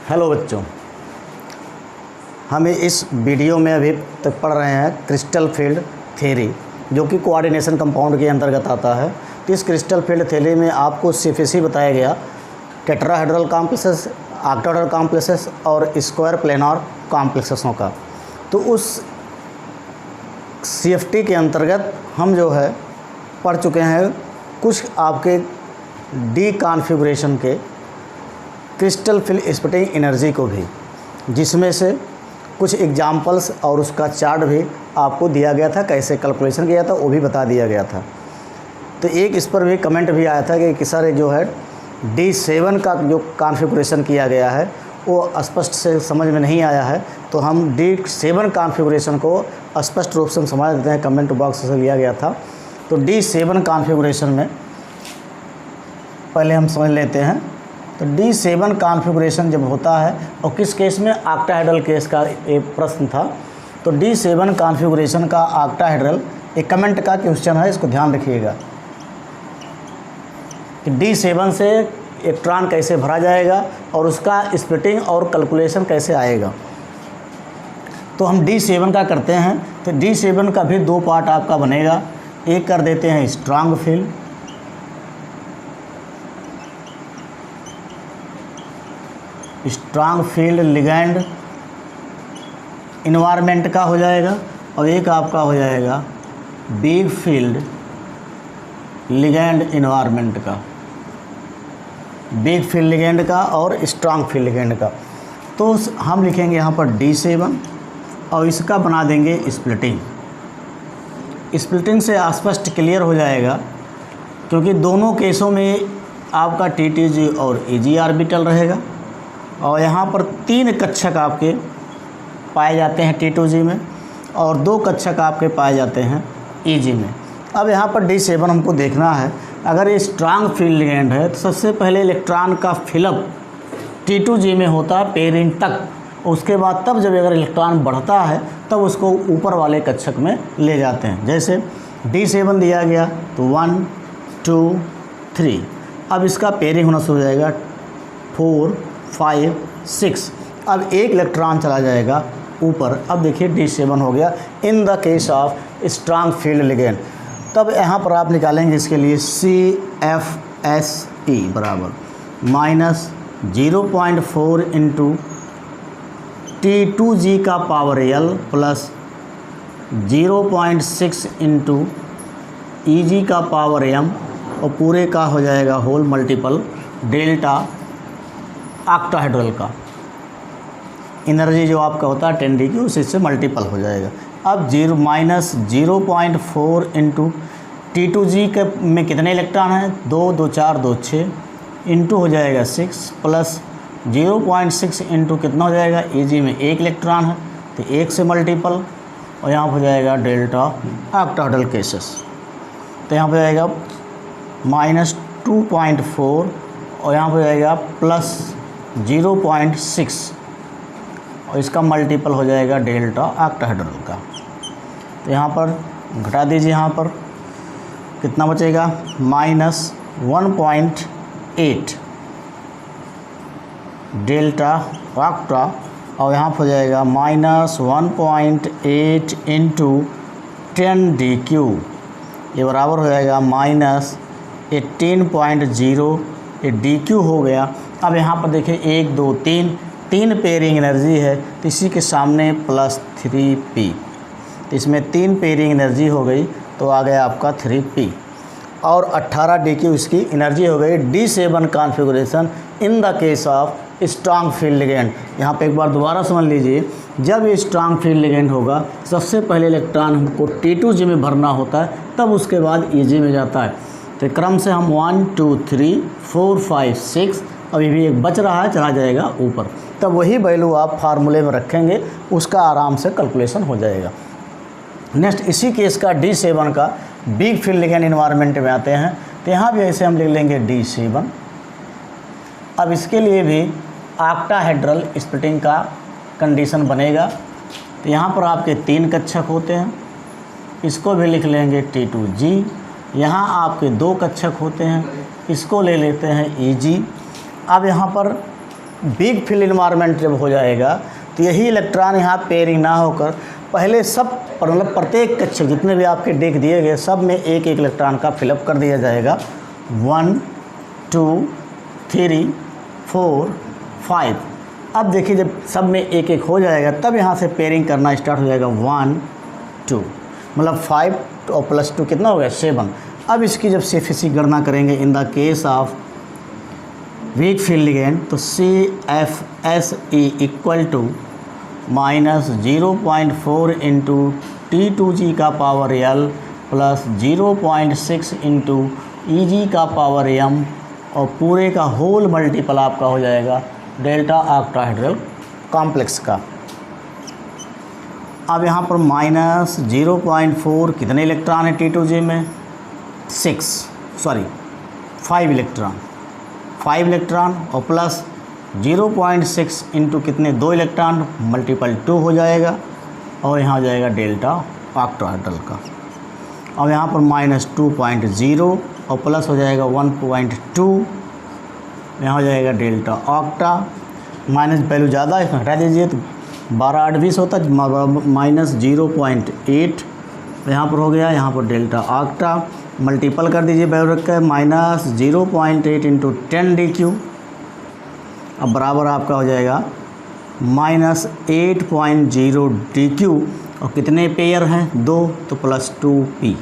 Hello बच्चों, हम इस वीडियो में अभी तक पढ़ रहे हैं क्रिस्टल फील्ड थ्योरी, जो कि कोऑर्डिनेशन कंपाउंड के अंतर्गत आता है। तो इस क्रिस्टल फील्ड थ्योरी में आपको CFC बताया गया, टेट्राहेड्रल कॉम्प्लेक्सेस, ऑक्टाहेड्रल कॉम्प्लेक्सेस और स्क्वायर प्लेनार कॉम्प्लेक्सेसों का। तो उस CFT के अंतर्गत हम जो है पढ़ चुके हैं कुछ आपके डी कॉन्फ़िगरेशन के क्रिस्टल फील्ड स्प्लिटिंग एनर्जी को भी, जिसमें से कुछ एग्जाम्पल्स और उसका चार्ट भी आपको दिया गया था, कैसे कैलकुलेशन किया था वो भी बता दिया गया था। तो एक इस पर भी कमेंट भी आया था कि सर जो है D7 का जो कॉन्फ़िगरेशन किया गया है वो स्पष्ट से समझ में नहीं आया है। तो हम D7 कॉन्फ़िगरेशन को स्पष्ट रूप से हम समझ देते हैं, कमेंट बॉक्स से लिया गया था। तो D7 कॉन्फ़िगरेशन में पहले हम समझ लेते हैं। तो D7 कॉन्फ़िगरेशन जब होता है, और किस केस में, ऑक्टाहेड्रल केस का एक प्रश्न था। तो D7 कॉन्फ़िगरेशन का ऑक्टाहेड्रल एक कमेंट का क्वेश्चन है, इसको ध्यान रखिएगा कि D7 से इलेक्ट्रॉन कैसे भरा जाएगा और उसका स्प्लिटिंग और कैलकुलेशन कैसे आएगा। तो हम D7 का करते हैं। तो D7 का भी दो पार्ट आपका बनेगा। एक कर देते हैं strong field, strong field ligand environment का हो जाएगा, और एक आपका हो जाएगा वीक फील्ड लिगैंड इन्वायरमेंट का, वीक फील्ड लिगैंड का और स्ट्रांग फील्ड लिगैंड का। तो हम लिखेंगे यहाँ पर D7 और इसका बना देंगे स्प्लिटिंग। स्प्लिटिंग से स्पष्ट क्लियर हो जाएगा, क्योंकि दोनों केसों में आपका TTG और EG ऑर्बिटल रहेगा, और यहाँ पर 3 कक्षक आपके पाए जाते हैं T2G में, और 2 कक्षक आपके पाए जाते हैं EG में। अब यहाँ पर D7 हमको देखना है। अगर ये स्ट्रांग फील्ड लिगैंड है तो सबसे पहले इलेक्ट्रॉन का फिलअप T2G में होता है पेरिन तक, उसके बाद तब जब अगर इलेक्ट्रॉन बढ़ता है तब उसको ऊपर वाले कक्षक में ले जाते हैं। जैसे D7 दिया गया तो 1 2 3, अब इसका पेयरिंग होना शुरू हो जाएगा 4 5 6। अब एक इलेक्ट्रॉन चला जाएगा ऊपर। अब देखिए D7 हो गया इन the case of strong field ligand. तब यहाँ पर आप निकालेंगे इसके लिए CFSE बराबर -0.4 इंटू T2G का power L plus 0.6 into EG का पावर M, और पूरे का हो जाएगा होल मल्टीपल डेल्टा ऑक्टाहेड्रल का एनर्जी जो आपका होता है 10D उसी से मल्टीपल हो जाएगा। अब -0.4 इंटू T2G के में कितने इलेक्ट्रॉन हैं, 2 2 4 2 6 इंटू हो जाएगा 6 प्लस 0.6 इंटू कितना हो जाएगा, EG में 1 इलेक्ट्रॉन है तो 1 से मल्टीपल, और यहाँ हो जाएगा डेल्टा ऑक्टाहेड्रल केसेस। तो यहाँ हो जाएगा -2.4 और यहाँ हो जाएगा +0.6, और इसका मल्टीपल हो जाएगा डेल्टा ऑक्टाहेड्रल का। तो यहाँ पर घटा दीजिए, यहाँ पर कितना बचेगा, -1.8 डेल्टा ऑक्टा, और यहाँ पर हो जाएगा -1.8 इंटू 10D3, ये बराबर हो जाएगा -18.0 DQ हो गया। अब यहाँ पर देखिए 1 2 3 पेयरिंग एनर्जी है, तो इसी के सामने +3P, तो इसमें 3 पेयरिंग एनर्जी हो गई, तो आ गया आपका 3P, और 18 DQ इसकी एनर्जी हो गई। D7 configuration in the case of strong field ligand. यहाँ पे एक बार दोबारा समझ लीजिए, जब ये स्ट्रांग फील्ड लिगैंड होगा सबसे पहले इलेक्ट्रॉन हमको T2G में भरना होता है, तब उसके बाद EG में जाता है। तो क्रम से हम 1 2 3 4 5 6, अभी भी एक बच रहा है, चला जाएगा ऊपर। तब वही वैल्यू आप फार्मूले में रखेंगे, उसका आराम से कैलकुलेशन हो जाएगा। नेक्स्ट इसी केस का D7 का बिग फील्ड लिगैंड इन्वायरमेंट में आते हैं। तो यहाँ भी ऐसे हम लिख लेंगे D7। अब इसके लिए भी ऑक्टाहेड्रल स्प्लिटिंग का कंडीशन बनेगा। तो यहाँ पर आपके 3 कक्षक होते हैं, इसको भी लिख लेंगे T2G। यहाँ आपके 2 कक्षक होते हैं, इसको ले लेते हैं EG। अब यहाँ पर बिग फील्ड इन्वायरमेंट जब हो जाएगा तो यही इलेक्ट्रॉन यहाँ पेयरिंग ना होकर पहले सब मतलब प्रत्येक कक्षक जितने भी आपके डेक दिए गए सब में एक एक इलेक्ट्रॉन का फिलअप कर दिया जाएगा। 1 2 3 4 5। अब देखिए जब सब में एक एक हो जाएगा तब यहाँ से पेयरिंग करना स्टार्ट हो जाएगा। 1 2 मतलब 5 और +2 कितना हो गया 7। अब इसकी जब CFC गणना करेंगे in the case of weak field ligand तो CFSE equal to -0.4 into T2G का power L plus 0.6 into EG का पावर M और पूरे का होल मल्टीपल आपका हो जाएगा डेल्टा ऑक्टाहेड्रल कॉम्प्लेक्स का। अब यहाँ पर -0.4 कितने इलेक्ट्रॉन है T2G में 5 इलेक्ट्रॉन और प्लस 0.6 इंटू कितने 2 इलेक्ट्रॉन मल्टीपल 2 हो जाएगा और यहाँ हो जाएगा डेल्टा ऑक्टाहेड्रल का। अब यहाँ पर -2.0 और प्लस हो जाएगा 1.2, यहाँ हो जाएगा डेल्टा ऑक्टा। माइनस वैल्यू ज़्यादा इसमें हटा दीजिए तो 12 8 20 होता है -0.8 यहाँ पर हो गया। यहाँ पर डेल्टा ऑक्टा मल्टीपल कर दीजिए वैल्यू रख कर -0.8 इंटू 10 अब बराबर आपका हो जाएगा -8.0 DQ और कितने पेयर हैं 2 तो +2P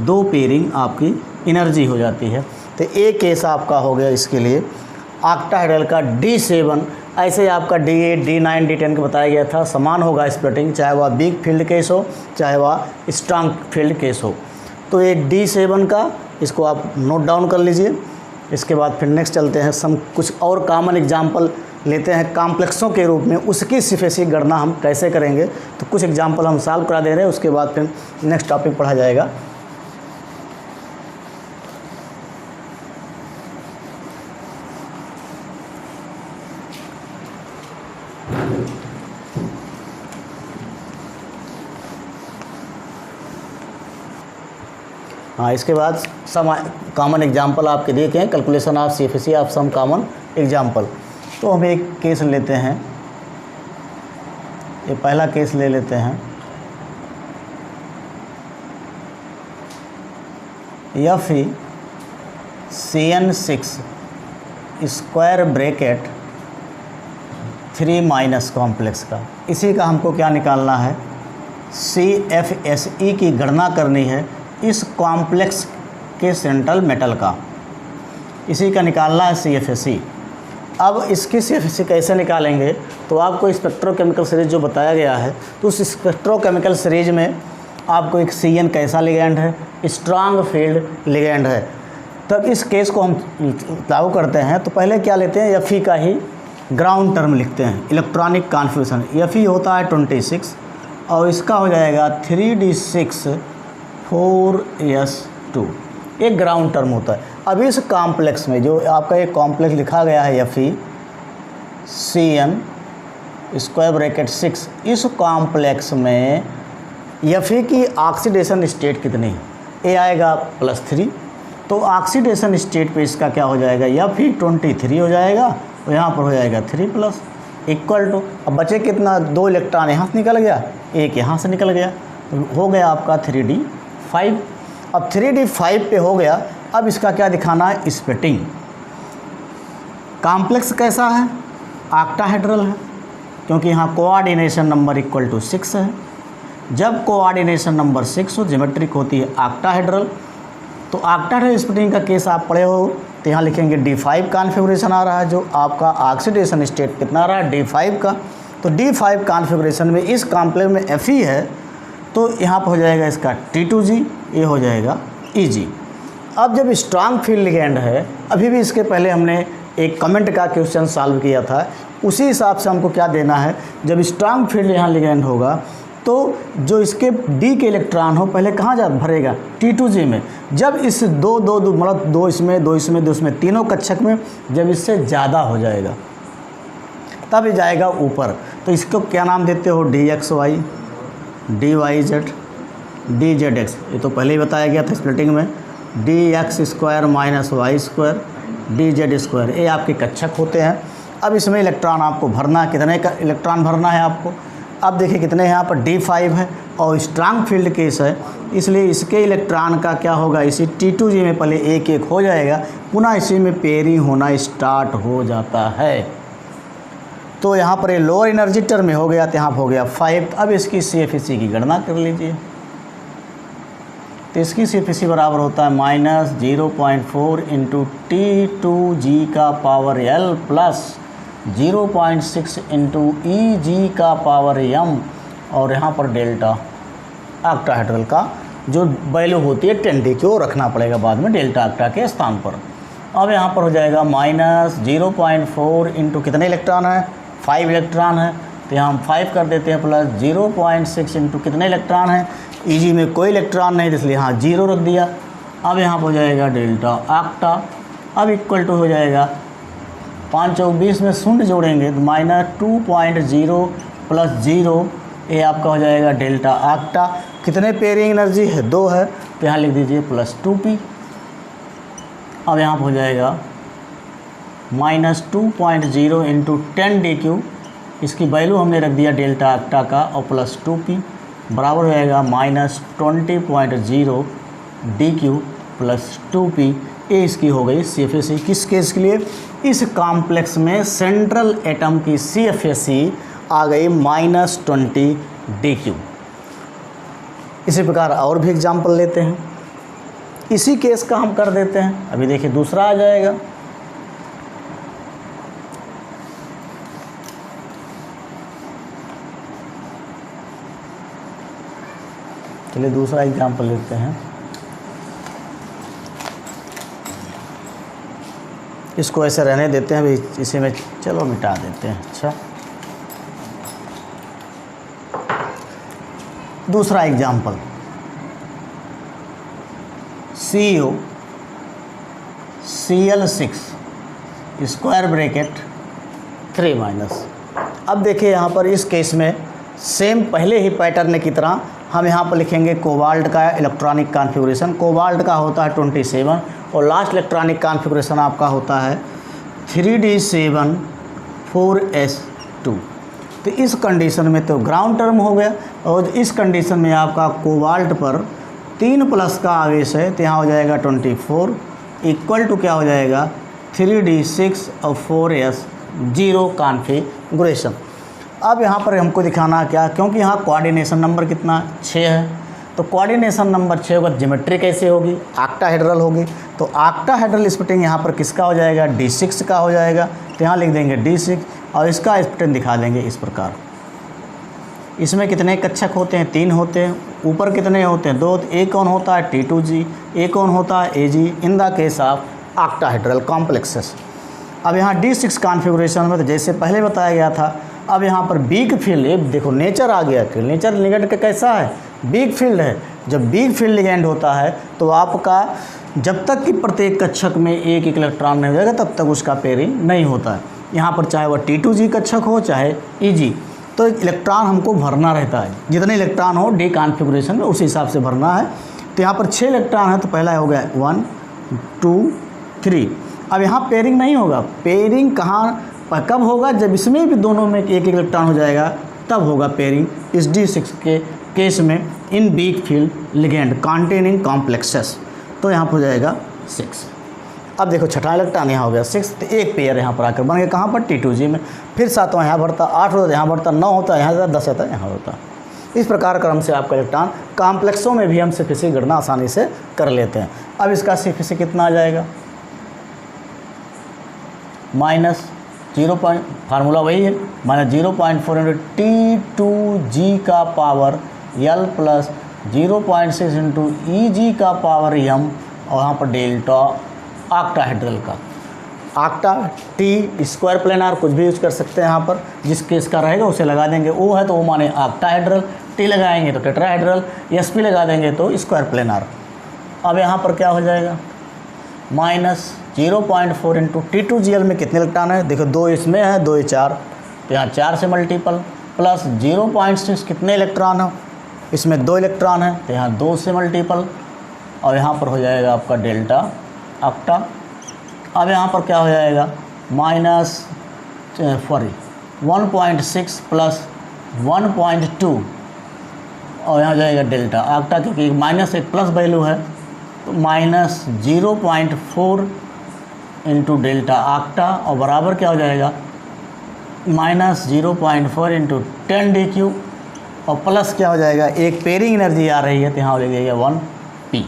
2 पेयरिंग आपकी एनर्जी हो जाती है। तो एक केस आपका हो गया इसके लिए ऑक्टाहेड्रल का D7। ऐसे आपका D8 D9 D10 का बताया गया था समान होगा स्प्लिटिंग, चाहे वह बिग फील्ड केस हो चाहे वह स्ट्रांग फील्ड केस हो। तो ये D7 का इसको आप नोट डाउन कर लीजिए। इसके बाद फिर नेक्स्ट चलते हैं सम कुछ और कॉमन एग्जाम्पल लेते हैं कॉम्प्लेक्सों के रूप में, उसकी CFC गणना हम कैसे करेंगे। तो कुछ एग्जाम्पल हम सॉल्व करा दे रहे हैं, उसके बाद फिर नेक्स्ट टॉपिक पढ़ा जाएगा। हाँ, इसके बाद सम कॉमन एग्जाम्पल आपके दिए हैं calculation of CFC of some common example. तो हम एक केस लेते हैं, ये पहला केस ले लेते हैं। Fe CN6 square bracket 3- complex का, इसी का हमको क्या निकालना है CFSE की गणना करनी है इस कॉम्प्लेक्स के सेंट्रल मेटल का, इसी का निकालना है CFSE। अब इसकी CFSE कैसे निकालेंगे तो आपको स्पेक्ट्रोकेमिकल सीरीज जो बताया गया है तो उस स्पेक्ट्रोकेमिकल सीरीज में आपको एक CN कैसा लिगेंड है स्ट्रांग फील्ड लिगेंड है। तब इस केस को हम लागू करते हैं तो पहले क्या लेते हैं Fe का ही ग्राउंड टर्म लिखते हैं इलेक्ट्रॉनिक कॉन्फ़िगरेशन। Fe होता है 26 और इसका हो जाएगा 3d6 4s2 एक ग्राउंड टर्म होता है। अब इस कॉम्प्लेक्स में जो आपका एक कॉम्प्लेक्स लिखा गया है Fe CN स्क्वायर ब्रैकेट 6, इस कॉम्प्लेक्स में Fe की ऑक्सीडेशन स्टेट कितनी है ए आएगा +3। तो ऑक्सीडेशन स्टेट पे इसका क्या हो जाएगा Fe 23 हो जाएगा और यहाँ पर हो जाएगा 3+ इक्वल टू, अब बचे कितना 2 इलेक्ट्रॉन यहाँ से निकल गया, एक यहाँ से निकल गया, तो हो गया आपका 3d5। अब 3d5 पे हो गया। अब इसका क्या दिखाना है स्प्लिटिंग। कॉम्प्लेक्स कैसा है ऑक्टाहेड्रल है क्योंकि यहाँ कोऑर्डिनेशन नंबर इक्वल टू 6 है। जब कोऑर्डिनेशन नंबर 6 हो ज्योमेट्रिक होती है ऑक्टाहेड्रल। तो ऑक्टाहेड्रल स्प्लिटिंग का केस आप पढ़े हो तो यहाँ लिखेंगे D5 कॉन्फ़िगरेशन आ रहा है, जो आपका ऑक्सीडेशन स्टेट कितना आ रहा है D5 का। तो D5 कॉन्फ़िगरेशन में इस कॉम्प्लेक्स में Fe है तो यहाँ पर हो जाएगा इसका T2G, ये हो जाएगा EG। अब जब स्ट्रांग फील्ड लिगेंड है, अभी भी इसके पहले हमने एक कमेंट का क्वेश्चन सॉल्व किया था, उसी हिसाब से हमको क्या देना है। जब स्ट्रांग फील्ड यहाँ लिगेंड होगा तो जो इसके D के इलेक्ट्रॉन हो पहले कहाँ जा भरेगा T2G में। जब इस दो मतलब 2 इसमें 2 इसमें 2 इसमें तीनों कक्षक में जब इससे ज़्यादा हो जाएगा तब ये जाएगा ऊपर। तो इसको क्या नाम देते हो DXY DYZ DZX, ये तो पहले ही बताया गया था स्प्लिटिंग में। DX² - Y² DZ², ये आपके कक्षक होते हैं। अब इसमें इलेक्ट्रॉन आपको भरना है, कितने का इलेक्ट्रॉन भरना है आपको। अब देखिए कितने हैं यहाँ पर, D5 है और स्ट्रांग फील्ड केस है, इसलिए इसके इलेक्ट्रॉन का क्या होगा, इसी T2G में पहले एक एक हो जाएगा, पुनः इसी में पेयरिंग होना स्टार्ट हो जाता है। तो यहाँ पर ये लोअर एनर्जी टर्म में हो गया, तो यहाँ पर हो गया 5। अब इसकी CFC की गणना कर लीजिए। तो इसकी CFC बराबर होता है -0.4 इंटू T2G का power L plus 0.6 into EG का पावर M, और यहाँ पर डेल्टा ऑक्टाहेड्रल का जो वैल्यू होती है 10 को रखना पड़ेगा बाद में डेल्टा ऑक्टा के स्थान पर। अब यहाँ पर हो जाएगा -0.4 इंटू कितने इलेक्ट्रॉन है, 5 इलेक्ट्रॉन है, तो यहाँ हम 5 कर देते हैं, प्लस 0.6 इंटू कितने इलेक्ट्रॉन है, EG में कोई इलेक्ट्रॉन नहीं, इसलिए यहाँ 0 रख दिया। अब यहाँ पर हो जाएगा डेल्टा ऑक्टा। अब इक्वल टू हो जाएगा 5 और 20 में शून्य जोड़ेंगे तो -2.0 प्लस 0, ये आपका हो जाएगा डेल्टा ऑक्टा। कितने पेयरिंग एनर्जी है, 2 है, तो यहाँ लिख दीजिए प्लस 2p। अब यहाँ पर हो जाएगा -2.0 इंटू 10 इसकी वैल्यू हमने रख दिया डेल्टा ऑक्टा का, और प्लस 2p बराबर हो जाएगा -20.0 DQ प्लस 2p। ये इसकी हो गई CFC। किस केस के लिए, इस कॉम्प्लेक्स में सेंट्रल एटम की CFC आ गई -20 DQ। इसी प्रकार और भी एग्जाम्पल लेते हैं, इसी केस का हम कर देते हैं। अभी देखिए दूसरा आ जाएगा, चलिए दूसरा एग्जाम्पल लेते हैं। इसको ऐसे रहने देते हैं, अभी इसी में चलो मिटा देते हैं। अच्छा, दूसरा example, CO Cl6 square bracket 3-। अब देखिए यहाँ पर इस केस में सेम पहले ही पैटर्न की तरह हम यहाँ पर लिखेंगे कोबाल्ट का इलेक्ट्रॉनिक कॉन्फ़िगरेशन। कोबाल्ट का होता है 27 और लास्ट इलेक्ट्रॉनिक कॉन्फ़िगरेशन आपका होता है 3d7 4s2। तो इस कंडीशन में तो ग्राउंड टर्म हो गया, और इस कंडीशन में आपका कोबाल्ट पर 3+ का आवेश है, तो यहाँ हो जाएगा 24 इक्वल टू क्या हो जाएगा 3d6 और 4s0 कॉन्फ़िगरेशन। अब यहाँ पर हमको दिखाना क्या, क्योंकि यहाँ कोऑर्डिनेशन नंबर कितना 6 है, तो कोऑर्डिनेशन नंबर 6 होगा, ज्योमेट्री कैसे होगी, ऑक्टाहेड्रल होगी। तो ऑक्टाहेड्रल स्प्लिटिंग यहाँ पर किसका हो जाएगा, D6 का हो जाएगा, तो यहाँ लिख देंगे D6 और इसका स्प्लिटिंग दिखा देंगे इस प्रकार। इसमें कितने कक्षक होते हैं, 3 होते हैं। ऊपर कितने होते हैं, 2। एक कौन होता है T2G, एक कौन होता है AG in the case of octahedral complexes. अब यहाँ D6 कॉन्फ़िगरेशन में तो जैसे पहले बताया गया था, अब यहाँ पर बिग फील्ड, ये देखो नेचर आ गया कि नेचर लिगेंड का कैसा है, बिग फील्ड है। जब बिग फील्ड लिगेंड होता है तो आपका जब तक कि प्रत्येक कक्षक में एक एक इलेक्ट्रॉन नहीं हो जाएगा तब तक उसका पेयरिंग नहीं होता है। यहाँ पर चाहे वह T2G कक्षक हो चाहे EG, तो इलेक्ट्रॉन हमको भरना रहता है, जितने इलेक्ट्रॉन हो डी कॉन्फ़िगरेशन में उस हिसाब से भरना है। तो यहाँ पर 6 इलेक्ट्रॉन है, तो पहला हो गया 1 2 3। अब यहाँ पेयरिंग नहीं होगा, पेयरिंग कहाँ कब होगा, जब इसमें भी दोनों में एक एक इलेक्ट्रॉन हो जाएगा तब होगा पेयरिंग इस D6 के केस में in big field ligand containing complexes. तो यहाँ पर हो जाएगा 6। अब देखो छठा इलेक्ट्रॉन यहाँ हो गया 6, तो एक पेयर यहाँ पर आकर बन गया कहाँ पर T2G में। फिर 7वां यहाँ बढ़ता, 8 होता है यहाँ बढ़ता, 9 होता है यहाँ जाता, 10 होता है यहाँ होता। इस प्रकार क्रम से आपका इलेक्ट्रॉन कॉम्प्लेक्सों में भी हम CFC गणना आसानी से कर लेते हैं। अब इसका CFC कितना आ जाएगा, -0. फार्मूला वही है, -0.4 इंटू T2G का power L plus 0.6 into EG का पावर M, और यहाँ पर डेल्टा ऑक्टाहेड्रल का। ऑक्टा T स्क्वायर प्लेनार कुछ भी यूज़ कर सकते हैं यहाँ पर, जिस केस का रहेगा उसे लगा देंगे। O है तो वो माने ऑक्टाहेड्रल, T लगाएंगे तो टेट्राहेड्रल, SP लगा देंगे तो स्क्वायर प्लेनार। अब यहाँ पर क्या हो जाएगा, -0.4 इंटू T2Gl में कितने इलेक्ट्रॉन है, देखो 2 इसमें है, 2 4, तो यहाँ 4 से मल्टीपल, प्लस 0.6 कितने इलेक्ट्रॉन है, इसमें 2 इलेक्ट्रॉन है, तो यहाँ 2 से मल्टीपल, और यहाँ पर हो जाएगा आपका डेल्टा ऑक्टा। अब यहाँ पर क्या हो जाएगा, सॉरी 1.6 प्लस 1.2 और यहाँ जाएगा डेल्टा आक्टा, क्योंकि माइनस एक प्लस वैल्यू है तो माइनस 0.4 इंटू डेल्टा आक्टा और बराबर क्या हो जाएगा माइनस 0.4 इंटू 10 डी क्यू और प्लस क्या हो जाएगा एक पेयरिंग एनर्जी आ रही है तो यहाँ हो जाएगा 1p।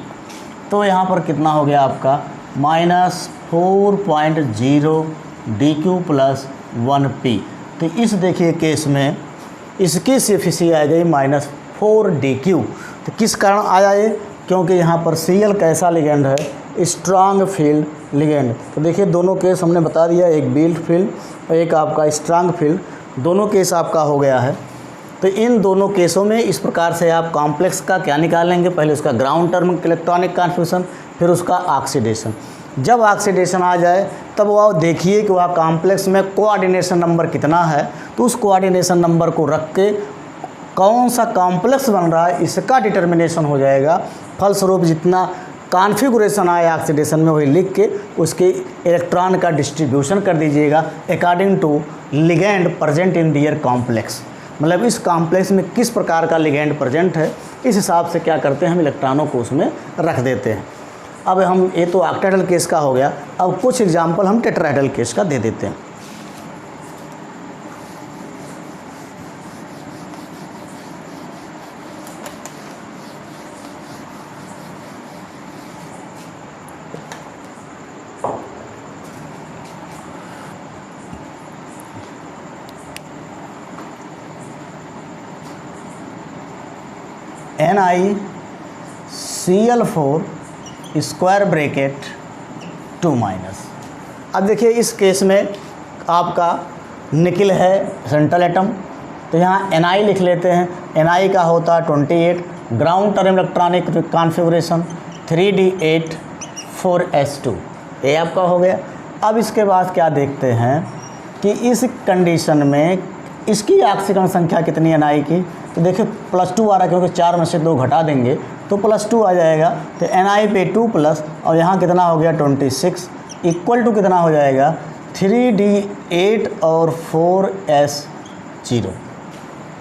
तो यहाँ पर कितना हो गया आपका minus 4.0 D Q plus 1p। तो इस देखिए केस में इसकी एफिशिएंसी आ गई माइनस 4 डी क्यू। तो किस कारण आया ये, क्योंकि यहाँ पर Cl कैसा लिगेंड है, स्ट्रांग फील्ड लिगेंड। तो देखिए दोनों केस हमने बता दिया, एक वीक फील्ड और एक आपका स्ट्रांग फील्ड, दोनों केस आपका हो गया है। तो इन दोनों केसों में इस प्रकार से आप कॉम्प्लेक्स का क्या निकालेंगे, पहले उसका ग्राउंड टर्म इलेक्ट्रॉनिक कॉन्फिगरेशन, फिर उसका ऑक्सीडेशन। जब ऑक्सीडेशन आ जाए तब वह देखिए कि वह कॉम्प्लेक्स में कोऑर्डिनेशन नंबर कितना है, तो उस कोऑर्डिनेशन नंबर को रख के कौन सा कॉम्प्लेक्स बन रहा है इसका डिटर्मिनेशन हो जाएगा। फलस्वरूप जितना कॉन्फ़िगरेशन आए ऑक्सीडेशन में वही लिख के उसके इलेक्ट्रॉन का डिस्ट्रीब्यूशन कर दीजिएगा according to ligand present in their complex. मतलब इस कॉम्प्लेक्स में किस प्रकार का लिगेंड प्रेजेंट है, इस हिसाब से क्या करते हैं हम इलेक्ट्रॉनों को उसमें रख देते हैं। अब हम ये तो ऑक्टाहेड्रल केस का हो गया, अब कुछ एग्जाम्पल हम टेट्राहेड्रल केस का दे देते हैं। NiCl4 square bracket 2 minus. अब देखिए इस केस में आपका निकिल है सेंट्रल एटम, तो यहाँ Ni लिख लेते हैं। Ni का होता है 28, ground term electronic configuration 3d8 4s2, ये आपका हो गया। अब इसके बाद क्या देखते हैं कि इस कंडीशन में इसकी ऑक्सीकरण संख्या कितनी है Ni की, तो देखिए +2 आ रहा है, क्योंकि 4 में से 2 घटा देंगे तो +2 आ जाएगा। तो Ni पे 2 प्लस और यहाँ कितना हो गया 26 इक्वल टू कितना हो जाएगा 3d8 और 4s0।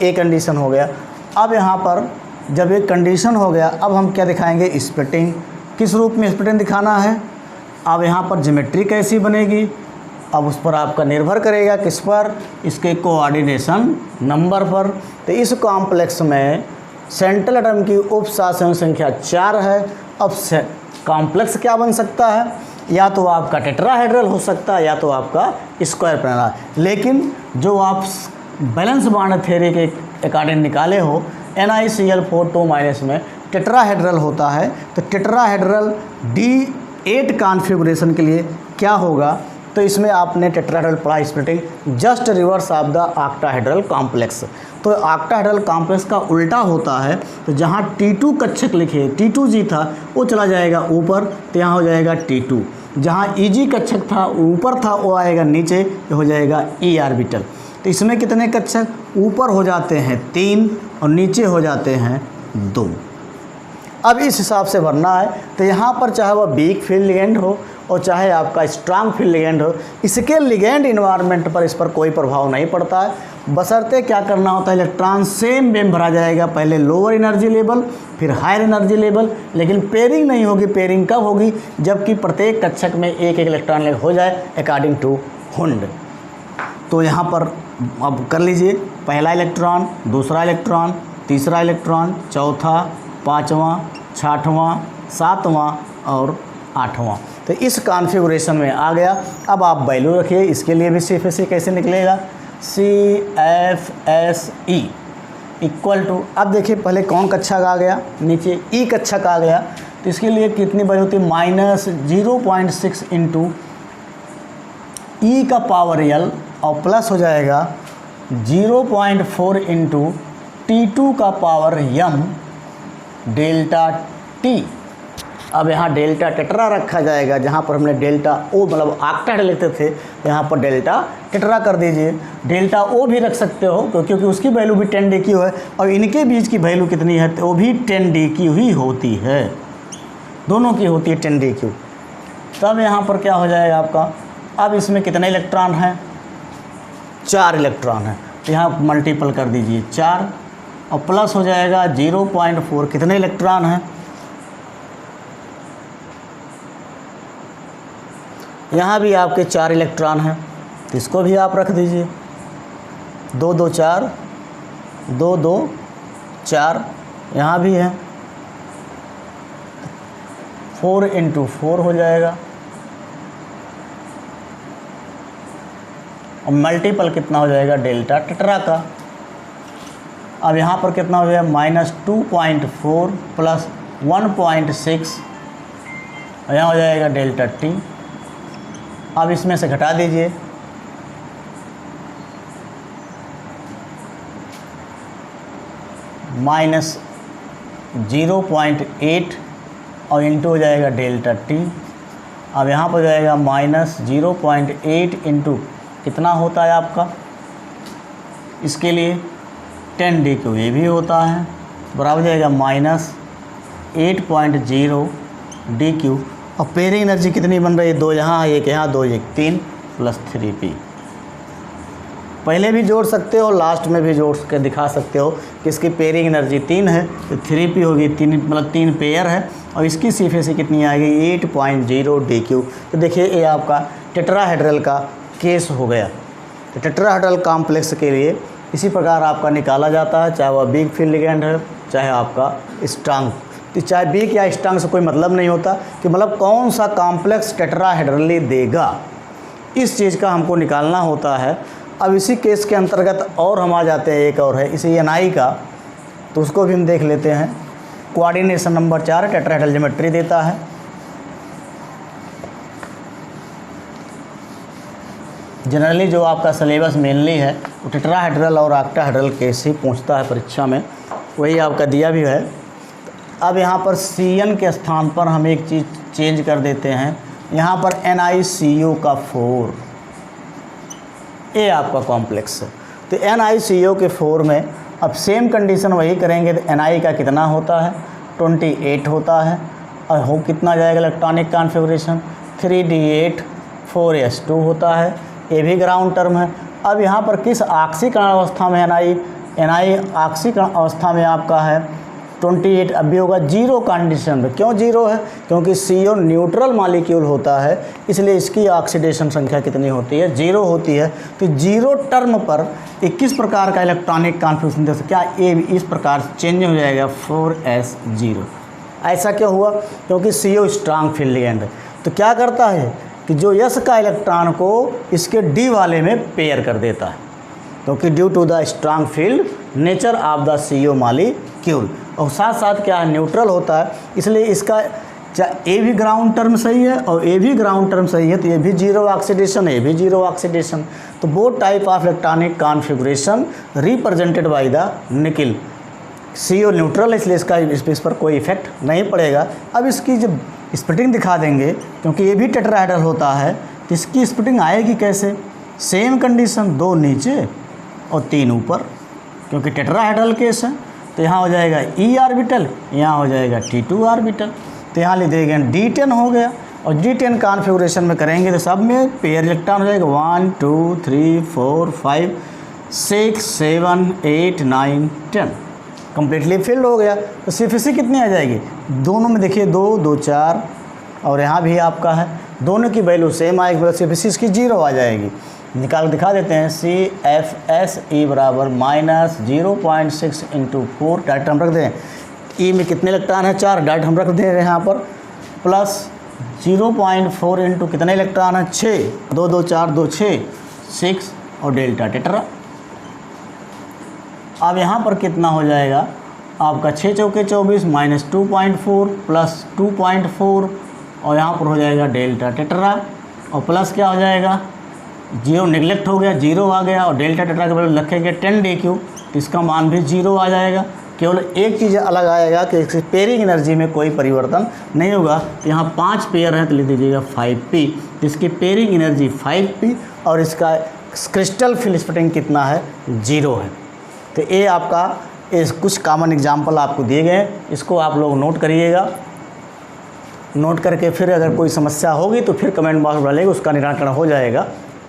एक कंडीशन हो गया। अब यहाँ पर जब एक कंडीशन हो गया, अब हम क्या दिखाएंगे स्प्लिटिंग। किस रूप में स्प्लिटिंग दिखाना है, अब यहाँ पर ज्योमेट्री कैसी बनेगी, अब उस पर आपका निर्भर करेगा किस पर, इसके कोऑर्डिनेशन नंबर पर। तो इस कॉम्प्लेक्स में सेंट्रल एटम की उप शासन संख्या 4 है। अब कॉम्प्लेक्स क्या बन सकता है, या तो आपका टेट्राहेड्रल हो सकता है या तो आपका स्क्वायर प्लानर। लेकिन जो आप बैलेंस बॉन्ड थ्योरी के अकॉर्डिंग निकाले हो NiCl4 2 माइनस में टेट्राहेड्रल होता है, तो टेट्राहेड्रल D8 कॉन्फ़िगरेशन के लिए क्या होगा, तो इसमें आपने टेट्राहेड्रल पढ़ा splitting just reverse of the octahedral complex. तो ऑक्टाहेड्रल कॉम्प्लेक्स का उल्टा होता है, तो जहाँ T2 कक्षक लिखे T2G था वो चला जाएगा ऊपर, तो यहाँ हो जाएगा T2। जहाँ EG कक्षक था ऊपर था वो आएगा नीचे, तो हो जाएगा E ऑर्बिटल। तो इसमें कितने कक्षक ऊपर हो जाते हैं 3 और नीचे हो जाते हैं 2। अब इस हिसाब से भरना है। तो यहाँ पर चाहे वह वीक फील्ड लिगेंड हो और चाहे आपका स्ट्रांग फील्ड लिगेंड हो, इसके लिगेंड इन्वायरमेंट पर इस पर कोई प्रभाव नहीं पड़ता है। बशर्ते क्या करना होता है, इलेक्ट्रॉन सेम बेम भरा जाएगा, पहले लोअर एनर्जी लेवल फिर हायर एनर्जी लेवल, लेकिन पेयरिंग नहीं होगी। पेयरिंग कब होगी, जबकि प्रत्येक कक्षक में एक एक इलेक्ट्रॉन हो जाए अकॉर्डिंग टू हुंड। तो यहाँ पर अब कर लीजिए, पहला इलेक्ट्रॉन, दूसरा इलेक्ट्रॉन, तीसरा इलेक्ट्रॉन, चौथा, पाँचवां, छठवां, सातवां और आठवां। तो इस कॉन्फ़िगरेशन में आ गया। अब आप वैल्यू रखिए, इसके लिए भी CFSE कैसे निकलेगा, CFSE इक्वल टू, अब देखिए पहले कौन कक्षक आ गया, नीचे E कक्षक आ गया, तो इसके लिए कितनी वैल्यू होती है -0.6 इंटू E का पावर L और प्लस हो जाएगा 0.4 इंटू T2 का पावर m डेल्टा T। अब यहाँ डेल्टा टेट्रा रखा जाएगा, जहाँ पर हमने डेल्टा O मतलब ऑक्टाहेड्रल लिखते थे, यहाँ पर डेल्टा टेट्रा कर दीजिए। डेल्टा O भी रख सकते हो क्योंकि उसकी वैल्यू भी 10d है और इनके बीच की वैल्यू कितनी है, तो वो भी 10d ही होती है, दोनों की होती है 10d। तब यहाँ पर क्या हो जाएगा आपका, अब इसमें कितने इलेक्ट्रॉन हैं, 4 इलेक्ट्रॉन है, तो यहाँ मल्टीपल कर दीजिए 4 और प्लस हो जाएगा 0.4, कितने इलेक्ट्रॉन हैं, यहाँ भी आपके 4 इलेक्ट्रॉन हैं, तो इसको भी आप रख दीजिए 2 2 4 2 2 4, यहाँ भी है 4 × 4 हो जाएगा और मल्टीपल कितना हो जाएगा डेल्टा टेट्रा का। अब यहाँ पर कितना हो जाएगा -2.4 प्लस 1.6 और यहाँ हो जाएगा डेल्टा टी। अब इसमें से घटा दीजिए -0.8 और इंटू हो जाएगा डेल्टा टी। अब यहाँ पर हो जाएगा -0.8 इंटू कितना होता है आपका, इसके लिए 10 DQ ये भी होता है, बराबर जाएगा -8.0 DQ। और पेयरिंग एनर्जी कितनी बन रही है, 2 यहाँ 1 यहाँ 2 1 3 प्लस 3p। पहले भी जोड़ सकते हो, लास्ट में भी जोड़ के दिखा सकते हो कि इसकी पेयरिंग एनर्जी 3 है तो 3p होगी, 3 मतलब 3 पेयर है और इसकी CFC कितनी आएगी 8.0 DQ। तो देखिए ये आपका टेट्राहेड्रल का केस हो गया। तो टेट्राहेड्रल कॉम्प्लेक्स के लिए इसी प्रकार आपका निकाला जाता है, चाहे वह वीक फील्ड लिगेंड है चाहे आपका स्ट्रांग। तो चाहे वीक या स्ट्रांग से कोई मतलब नहीं होता कि मतलब कौन सा कॉम्प्लेक्स टेट्राहेड्रली देगा, इस चीज़ का हमको निकालना होता है। अब इसी केस के अंतर्गत और हम आ जाते हैं, एक और है इसी NI का, तो उसको भी हम देख लेते हैं। कोऑर्डिनेशन नंबर 4 टेट्राहेड्रल ज्योमेट्री देता है। जनरली जो आपका सिलेबस मेनली है वो टेट्राहेड्रल और ऑक्टाहेड्रल केस ही पूछता है परीक्षा में, वही आपका दिया भी है। अब यहाँ पर CN के स्थान पर हम एक चीज़ चेंज कर देते हैं, यहाँ पर NiCO का 4, ये आपका कॉम्प्लेक्स है। तो NiCO के 4 में अब सेम कंडीशन वही करेंगे, तो Ni का कितना होता है 28 होता है और हो कितना जाएगा इलेक्ट्रॉनिक कॉन्फ़िगरेशन 3d8 4s2 होता है, ये भी ग्राउंड टर्म है। अब यहाँ पर किस ऑक्सीकरण अवस्था में Ni ऑक्सीकरण अवस्था में आपका है 28, अब भी होगा जीरो कंडीशन पे। क्यों जीरो है, क्योंकि CO न्यूट्रल मॉलिक्यूल होता है, इसलिए इसकी ऑक्सीडेशन संख्या कितनी होती है 0 होती है। तो जीरो टर्म पर 21 प्रकार का इलेक्ट्रॉनिक कॉन्फ़िगरेशन दे सकते, क्या ये इस प्रकार चेंज हो जाएगा 4s0। ऐसा क्यों हुआ, क्योंकि CO स्ट्रांग फील्ड लिगेंड है। तो क्या करता है कि जो S का इलेक्ट्रॉन को इसके D वाले में पेयर कर देता है, क्योंकि due to the strong field nature of the CO molecule, और साथ साथ क्या न्यूट्रल होता है, इसलिए इसका ए भी ग्राउंड टर्म सही है और ए भी ग्राउंड टर्म सही है, तो ये भी जीरो ऑक्सीडेशन, ये भी जीरो ऑक्सीडेशन। तो both type of electronic configuration represented by the nickel. CO neutral है, इसलिए इसका इस पर कोई इफेक्ट नहीं पड़ेगा। अब इसकी जब स्प्लिटिंग दिखा देंगे, क्योंकि ये भी टेट्राहेड्रल होता है, तो इसकी स्प्लिटिंग आएगी कैसे, सेम कंडीशन 2 नीचे और 3 ऊपर, क्योंकि टेट्राहेड्रल केस है। तो यहाँ हो जाएगा E ऑर्बिटल, यहाँ हो जाएगा T2 ऑर्बिटल, तो यहाँ लिख देंगे D10 हो गया। और D10 कॉन्फ़िगरेशन में करेंगे तो सब में पेयर इलेक्ट्रॉन हो जाएगा 1 2 3 4 5 6 7 8 9 10, कम्प्लीटली फिल्ड हो गया। तो CFC कितनी आ जाएगी, दोनों में देखिए 2 2 4 और यहाँ भी आपका है, दोनों की वैल्यू सेम आएगी, मतलब CFC इसकी 0 आ जाएगी। निकाल दिखा देते हैं, CFSE बराबर -0.6 × 4, डायरेक्ट हम रख दें। E में कितने इलेक्ट्रॉन है 4, डायरेक्ट हम रख दे रहे हैं यहाँ पर, प्लस 0.4 इंटू कितने इलेक्ट्रॉन है 6, 2 2 4 2 6 6 और डेल्टा टेट्रा। अब यहाँ पर कितना हो जाएगा आपका 6 चौके 24 -2.4 प्लस 2.4 और यहाँ पर हो जाएगा डेल्टा टेट्रा, और प्लस क्या हो जाएगा 0 निगलेक्ट हो गया, 0 आ गया, और डेल्टा टेट्रा के बदले रखेंगे 10 DQ, तो इसका मान भी 0 आ जाएगा। केवल एक चीज़ अलग आएगा कि इसकी पेयरिंग एनर्जी में कोई परिवर्तन नहीं होगा। तो यहाँ 5 पेयर है तो लिख दीजिएगा 5p, तो इसकी पेयरिंग एनर्जी 5p और इसका क्रिस्टल फील्ड स्प्लिटिंग कितना है 0 है। तो ये आपका इस कुछ कॉमन एग्जाम्पल आपको दिए गए हैं, इसको आप लोग नोट करिएगा। नोट करके फिर अगर कोई समस्या होगी तो फिर कमेंट बॉक्स में डालिएगा, उसका निराकरण हो जाएगा।